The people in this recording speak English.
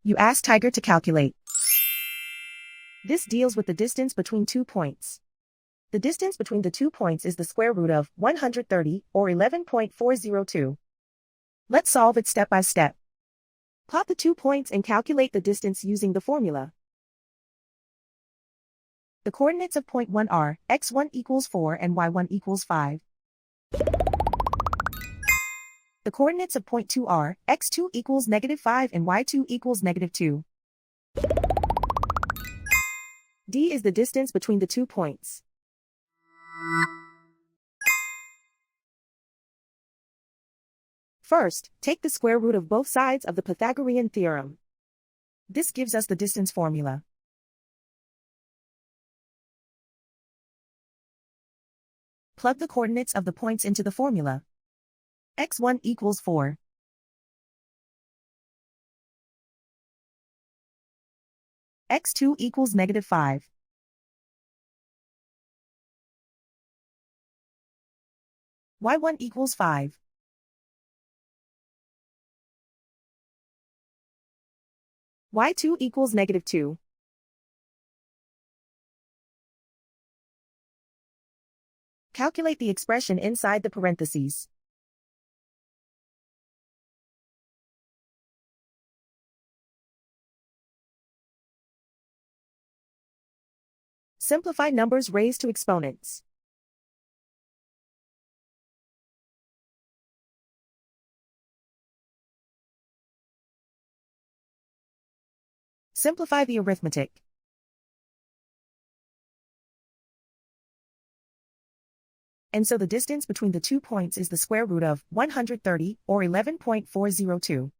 You ask Tiger to calculate. This deals with the distance between 2 points. The distance between the 2 points is the square root of 130, or 11.402. Let's solve it step by step. Plot the 2 points and calculate the distance using the formula. The coordinates of point 1 are x1 equals 4 and y1 equals 5. The coordinates of point 2 are x2 equals -5 and y2 equals -2. D is the distance between the 2 points. First, take the square root of both sides of the Pythagorean theorem. This gives us the distance formula. Plug the coordinates of the points into the formula. x1 equals 4. x2 equals -5. y1 equals 5. y2 equals -2. Calculate the expression inside the parentheses. Simplify numbers raised to exponents. Simplify the arithmetic. And so the distance between the 2 points is the square root of 130, or 11.402.